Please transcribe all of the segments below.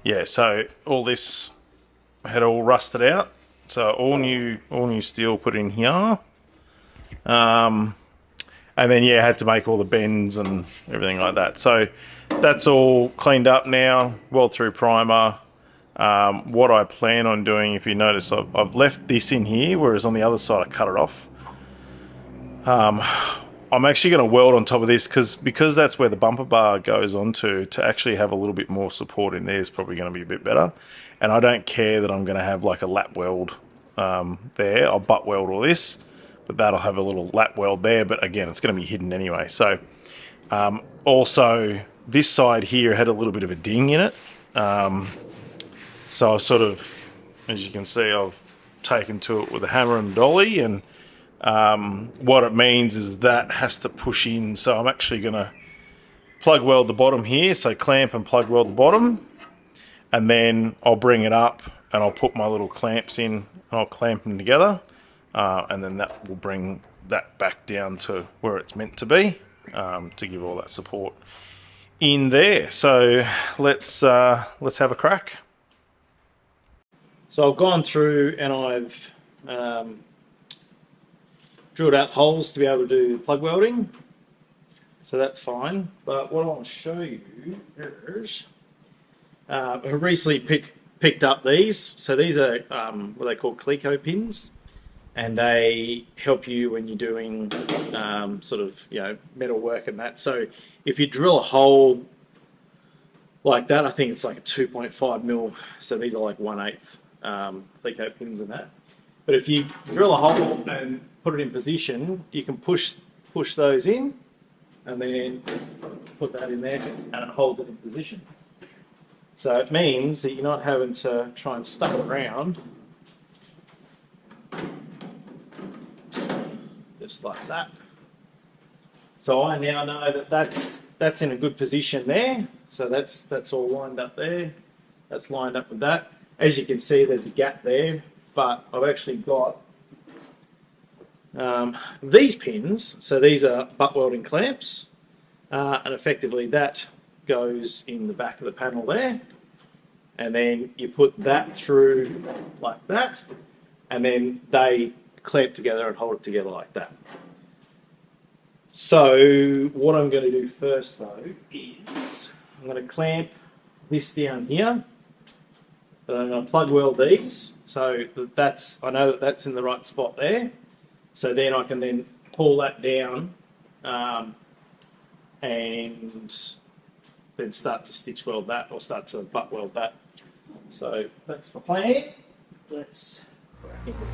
yeah, so all this had all rusted out. So all new steel put in here. And then yeah, had to make all the bends and everything like that. So that's all cleaned up now, weld through primer. What I plan on doing, if you notice, I've left this in here, whereas on the other side I cut it off. I'm actually going to weld on top of this because that's where the bumper bar goes onto. To actually have a little bit more support in there is probably going to be a bit better. And I don't care that I'm going to have like a lap weld there. I'll butt weld all this, but that'll have a little lap weld there. But again, it's going to be hidden anyway. So also this side here had a little bit of a ding in it. So I've sort of, as you can see, I've taken to it with a hammer and dolly, and what it means is that has to push in. So I'm actually going to plug weld the bottom here, so clamp and plug weld the bottom, and then I'll bring it up and I'll put my little clamps in and I'll clamp them together, and then that will bring that back down to where it's meant to be, to give all that support in there. So let's have a crack. So I've gone through and I've drilled out holes to be able to do plug welding. So that's fine. But what I want to show you is I recently picked up these. So these are what they call Clico pins, and they help you when you're doing sort of, you know, metal work and that. So if you drill a hole like that, I think it's like a 2.5 mil. So these are like 1/8 Clico pins and that. But if you drill a hole and put it in position, you can push those in and then put that in there and it holds it in position. So it means that you're not having to try and stuff it around just like that. So I now know that that's in a good position there. So that's all lined up there. That's lined up with that. As you can see, there's a gap there, but I've actually got these pins. So these are butt welding clamps, and effectively that goes in the back of the panel there, and then you put that through like that, and then they clamp together and hold it together like that. So what I'm going to do first though is I'm going to clamp this down here. But I'm going to plug weld these, so that's, I know that that's in the right spot there. So then I can then pull that down and then start to stitch weld that, or start to butt weld that. So that's the plan. Let's crack into it.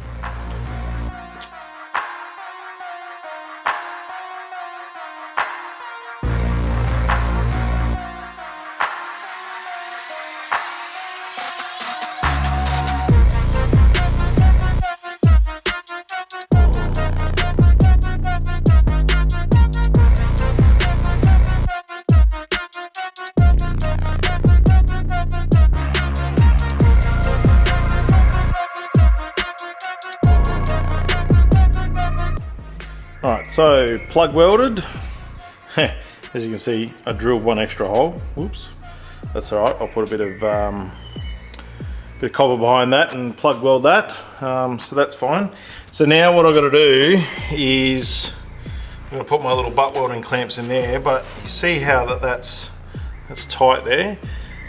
Alright, so plug welded. As you can see, I drilled one extra hole. Whoops, that's alright. I'll put a bit of copper behind that and plug weld that. So that's fine. So now what I've got to do is I'm going to put my little butt welding clamps in there, but you see how that's tight there.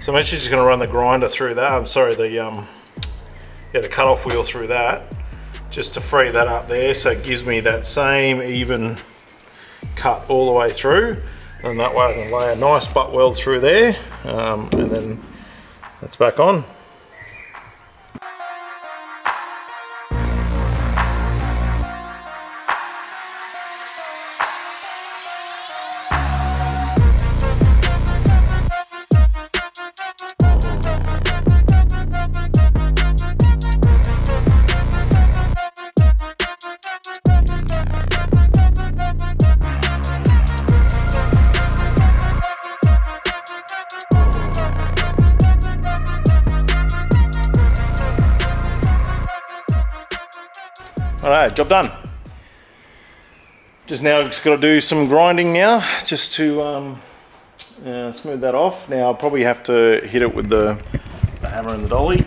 So I'm actually just going to run the grinder through that. I'm sorry, the cut-off wheel through that, just to free that up there, so it gives me that same even cut all the way through, and that way I can lay a nice butt weld through there, and then that's back on. Alright, job done. Just got to do some grinding now, just to smooth that off. Now I'll probably have to hit it with the the hammer and the dolly.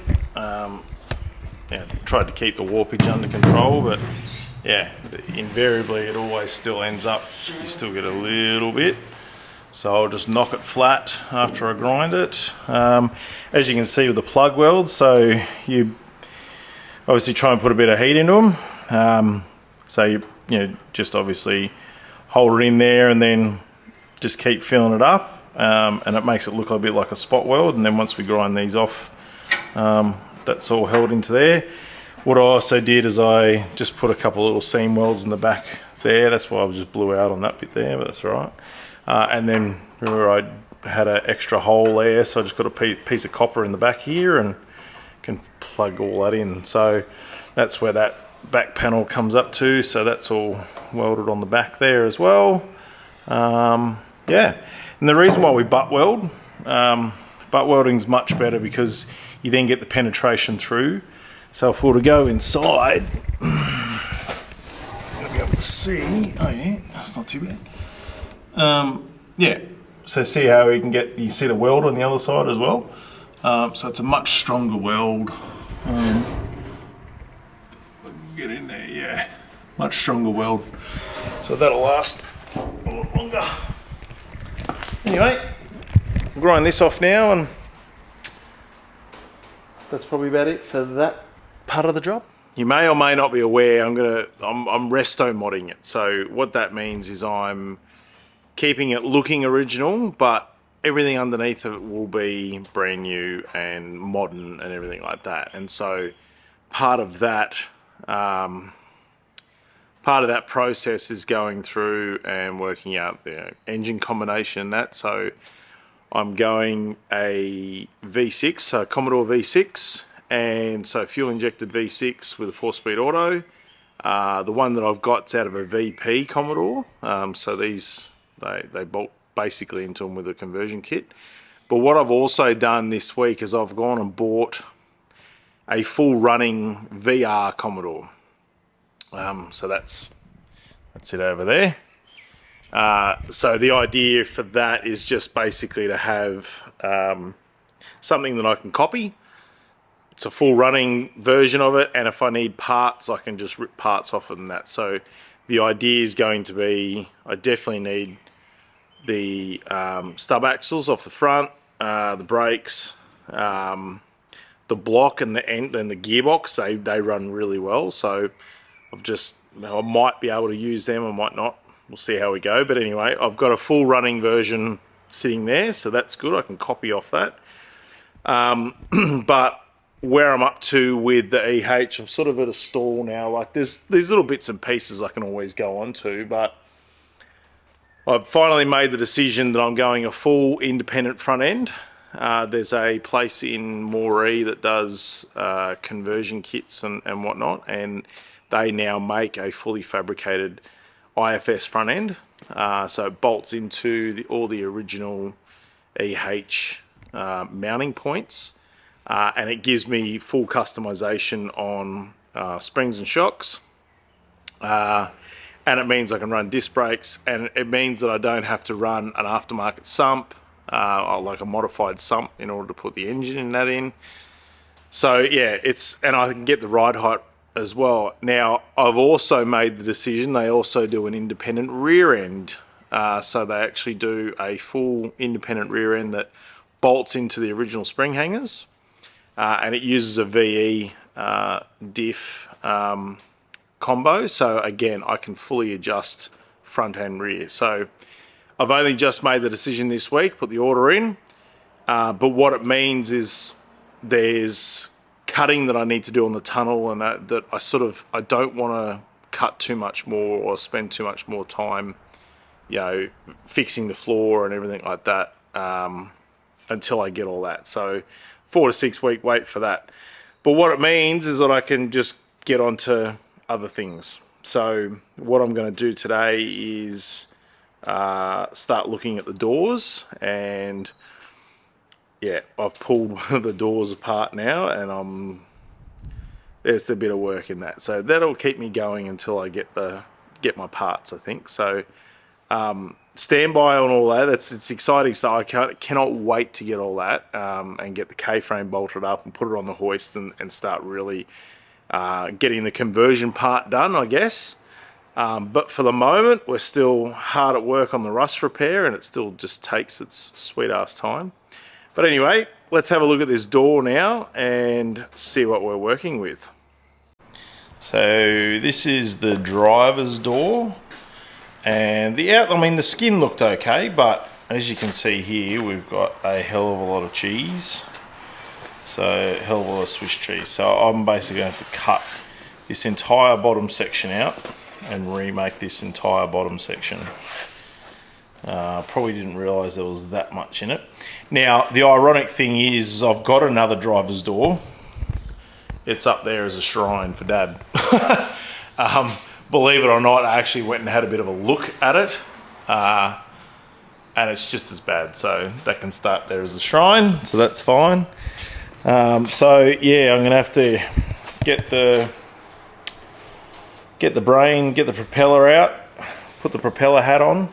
Yeah, tried to keep the warpage under control, but yeah, invariably it always still ends up, you still get a little bit. So I'll just knock it flat after I grind it. As you can see with the plug welds, so you obviously try and put a bit of heat into them. So you know, just obviously hold it in there and then just keep filling it up. And it makes it look a bit like a spot weld. And then once we grind these off, that's all held into there. What I also did is I just put a couple of little seam welds in the back there. That's why I just blew out on that bit there, but that's all right. And then remember I had an extra hole there, so I just got a piece of copper in the back here and can plug all that in. So that's where that back panel comes up to. So that's all welded on the back there as well. Yeah, and the reason why we butt weld, butt welding is much better because you then get the penetration through. So if we were to go inside, you'll be able to see, oh yeah, that's not too bad. Yeah, so see how you can get, you see the weld on the other side as well. So it's a much stronger weld. Get in there, yeah, much stronger weld. So that'll last a lot longer. Anyway, I'll grind this off now, and that's probably about it for that part of the job. You may or may not be aware, I'm Restomoding it. So what that means is I'm keeping it looking original, but everything underneath of it will be brand new and modern and everything like that. And so part of that process is going through and working out the engine combination and that. So I'm going a V6, so Commodore V6, and so fuel injected V6 with a 4-speed auto. The one that I've got's out of a VP Commodore. So these, they bolt basically into them with a conversion kit. But what I've also done this week is I've gone and bought a full running VR Commodore. So that's it over there. So the idea for that is just basically to have something that I can copy. It's a full running version of it, and if I need parts, I can just rip parts off it and that. So the idea is going to be, I definitely need the stub axles off the front, the brakes, the block and the end and the gearbox. They run really well. So I might be able to use them, I might not. We'll see how we go. But anyway, I've got a full running version sitting there, so that's good. I can copy off that. But where I'm up to with the EH, I'm sort of at a stall now. Like there's little bits and pieces I can always go on to, but I've finally made the decision that I'm going a full independent front end. There's a place in Moree that does conversion kits and whatnot, and they now make a fully fabricated IFS front end. So it bolts into all the original EH mounting points, and it gives me full customization on springs and shocks. And it means I can run disc brakes, and it means that I don't have to run an aftermarket sump, like a modified sump, in order to put the engine in that in. So yeah, and I can get the ride height as well. Now I've also made the decision, they also do an independent rear end. So they actually do a full independent rear end that bolts into the original spring hangers, and it uses a VE diff combo. So again, I can fully adjust front and rear. So I've only just made the decision this week, put the order in, but what it means is there's cutting that I need to do on the tunnel, and that I don't want to cut too much more or spend too much more time, fixing the floor and everything like that, until I get all that. So 4 to 6 week wait for that. But what it means is that I can just get onto other things. So what I'm going to do today is start looking at the doors, and yeah, I've pulled one of the doors apart now, and there's a bit of work in that. So that'll keep me going until I get my parts, I think. So standby on all that. It's exciting stuff. I cannot wait to get all that and get the K-frame bolted up and put it on the hoist and start really getting the conversion part done, I guess. But for the moment, we're still hard at work on the rust repair, and it still just takes its sweet ass time. But anyway, let's have a look at this door now and see what we're working with. So this is the driver's door, and the skin looked okay, but as you can see here, we've got a hell of a lot of cheese. So a hell of a lot of Swiss cheese. So I'm basically going to have to cut this entire bottom section out and remake this entire bottom section. Probably didn't realise there was that much in it. Now, the ironic thing is I've got another driver's door. It's up there as a shrine for Dad. Believe it or not, I actually went and had a bit of a look at it. And it's just as bad. So that can start there as a shrine. So that's fine. So yeah, I'm going to have to get the propeller out, put the propeller hat on,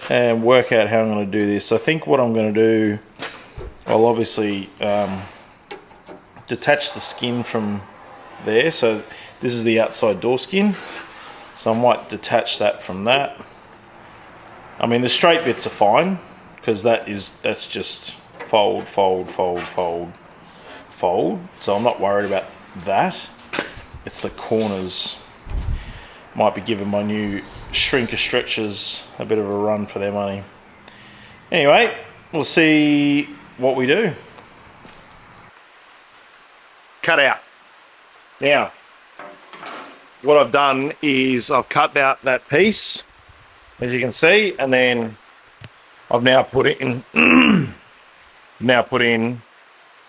and work out how I'm going to do this. I think what I'm going to do, I'll obviously detach the skin from there. So this is the outside door skin. So I might detach that from that. I mean, the straight bits are fine because that's just fold, fold, fold, fold, fold. So I'm not worried about that. It's the corners. Might be giving my new shrinker stretchers a bit of a run for their money. Anyway, we'll see what we do. Cut out. Now, what I've done is I've cut out that piece, as you can see, and then I've now put in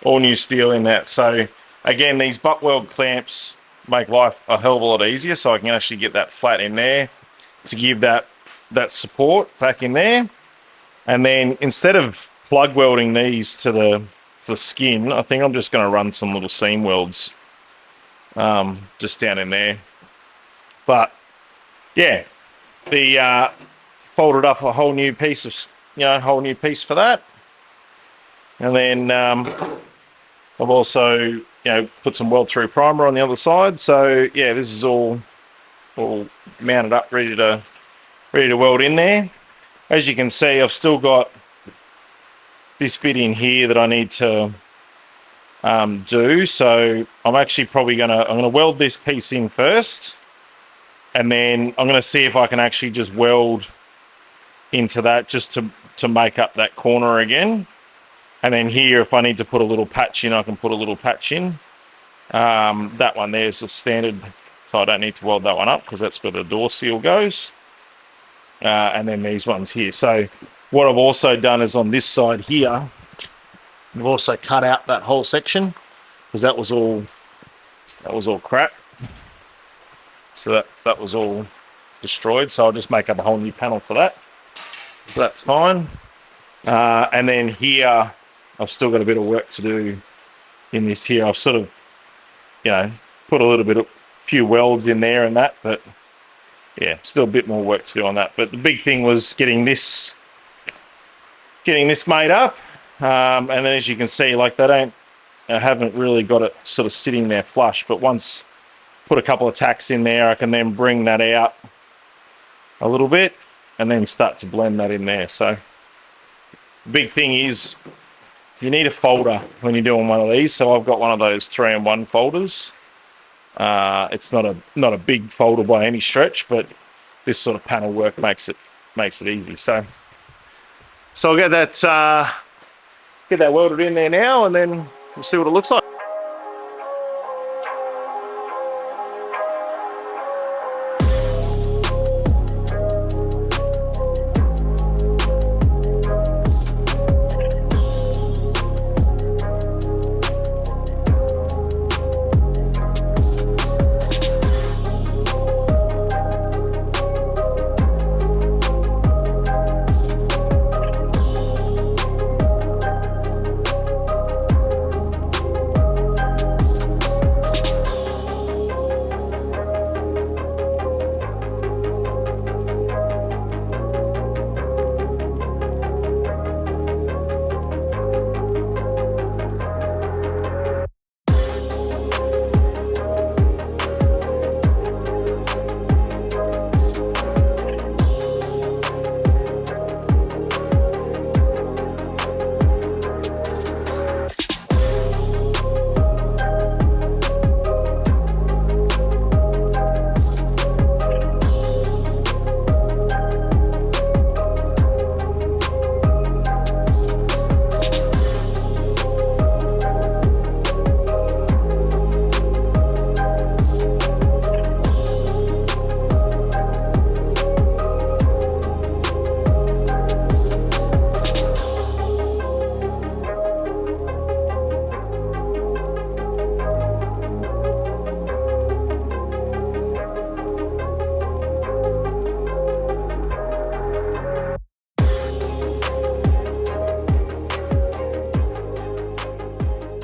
all new steel in that. So again, these butt weld clamps make life a hell of a lot easier, so I can actually get that flat in there to give that support back in there. And then instead of plug welding these to the skin, I think I'm just going to run some little seam welds just down in there. But yeah, the folded up a whole new piece of, whole new piece for that. And then I've also put some weld through primer on the other side. So yeah, this is all mounted up, ready to weld in there. As you can see, I've still got this bit in here that I need to do. So I'm actually probably I'm gonna weld this piece in first, and then I'm gonna see if I can actually just weld into that just to make up that corner again. And then here, if I need to put a little patch in, I can put a little patch in. That one there is a standard, so I don't need to weld that one up because that's where the door seal goes. And then these ones here. So what I've also done is on this side here, I've also cut out that whole section because that was all crap. So that was all destroyed. So I'll just make up a whole new panel for that. So that's fine. And then here, I've still got a bit of work to do in this here. I've sort of, put a few welds in there and that, but yeah, still a bit more work to do on that. But the big thing was getting this made up. And then as you can see, like I haven't really got it sort of sitting there flush, but once put a couple of tacks in there, I can then bring that out a little bit and then start to blend that in there. So the big thing is you need a folder when you're doing one of these. So I've got one of those 3-in-1 folders. It's not a big folder by any stretch, but this sort of panel work makes it easy. So I'll get that welded in there now, and then we'll see what it looks like.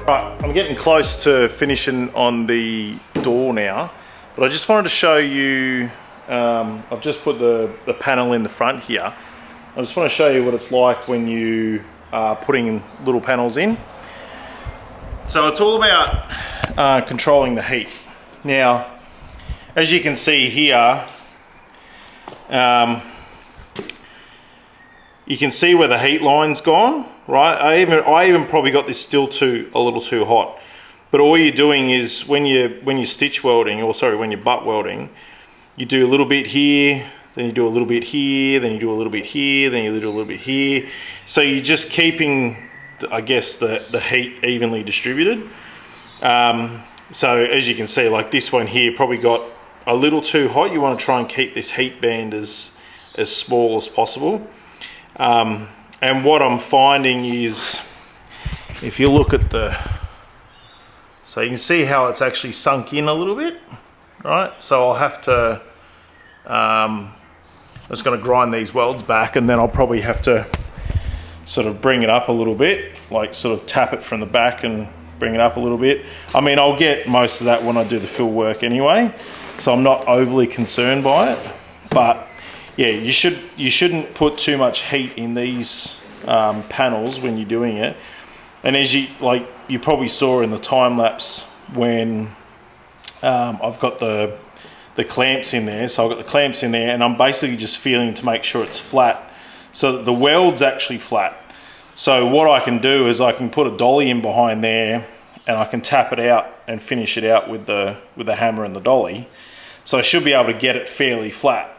Right, I'm getting close to finishing on the door now, but I just wanted to show you, I've just put the panel in the front here. I just want to show you what it's like when you are putting little panels in. So it's all about controlling the heat. Now, as you can see here, you can see where the heat line's gone, right? I even probably got this still a little too hot. But all you're doing is when you're stitch welding, or sorry, when you're butt welding, you do a little bit here, then you do a little bit here, then you do a little bit here, then you do a little bit here. So you're just keeping, I guess, the heat evenly distributed. So as you can see, like this one here probably got a little too hot. You want to try and keep this heat band as small as possible. And what I'm finding is, if you look at so you can see how it's actually sunk in a little bit, right? So I'll have to, I'm just going to grind these welds back, and then I'll probably have to sort of bring it up a little bit, like sort of tap it from the back and bring it up a little bit. I mean, I'll get most of that when I do the fill work anyway, so I'm not overly concerned by it. But yeah, you shouldn't put too much heat in these panels when you're doing it. And as you probably saw in the time lapse when I've got the clamps in there. So I've got the clamps in there, and I'm basically just feeling to make sure it's flat, so that the weld's actually flat. So what I can do is I can put a dolly in behind there, and I can tap it out and finish it out with the hammer and the dolly. So I should be able to get it fairly flat.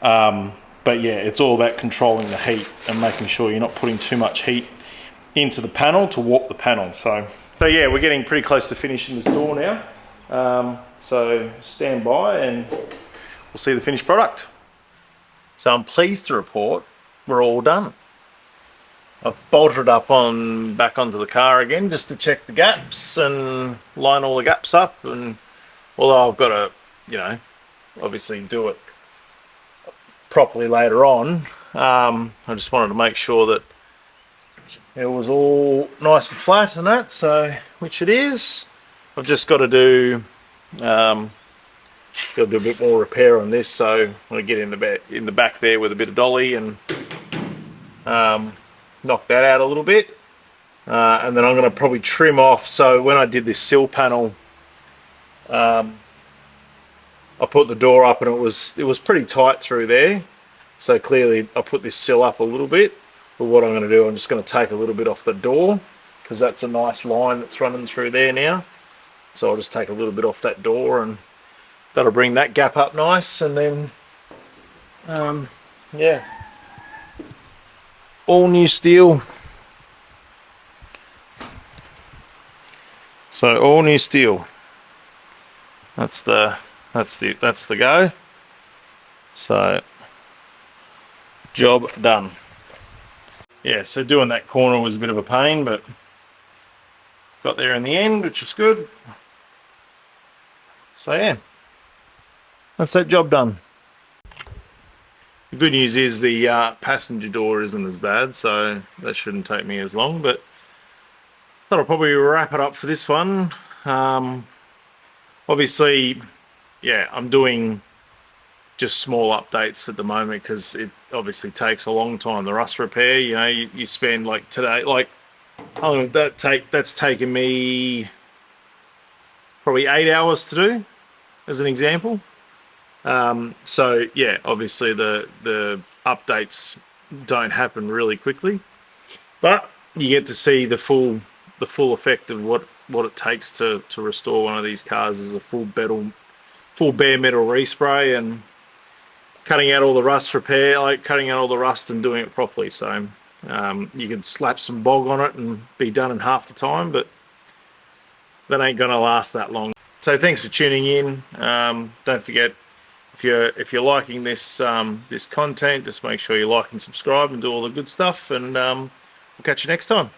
But yeah, it's all about controlling the heat and making sure you're not putting too much heat into the panel to warp the panel. So yeah, we're getting pretty close to finishing this door now. So stand by and we'll see the finished product. So I'm pleased to report we're all done. I've bolted up back onto the car again just to check the gaps and line all the gaps up. And although I've got to, you know, obviously do it properly later on, I just wanted to make sure that it was all nice and flat and that, so which it is. I've just got to do a bit more repair on this, so I'm going to get in the back there with a bit of dolly and knock that out a little bit, and then I'm going to probably trim off. So when I did this sill panel, I put the door up and it was pretty tight through there, so clearly I put this sill up a little bit. But what I'm going to do, I'm just going to take a little bit off the door, because that's a nice line that's running through there now. So I'll just take a little bit off that door, and that'll bring that gap up nice. And then yeah, all new steel. So all new steel. That's the go. So job done. Yeah, so doing that corner was a bit of a pain, but got there in the end, which was good. So yeah, that's that job done. The good news is the passenger door isn't as bad, so that shouldn't take me as long, but that'll probably wrap it up for this one. Obviously, yeah, I'm doing just small updates at the moment because it obviously takes a long time. The rust repair, you know, you spend like today, like how long did that's taken me probably 8 hours to do, as an example. So yeah, obviously the updates don't happen really quickly, but you get to see the full effect of what it takes to restore one of these cars as a full bare metal respray and cutting out all the rust repair, like cutting out all the rust and doing it properly. So you can slap some bog on it and be done in half the time, but that ain't gonna last that long. So thanks for tuning in. Don't forget, if you're liking this this content, just make sure you like and subscribe and do all the good stuff, and we'll catch you next time.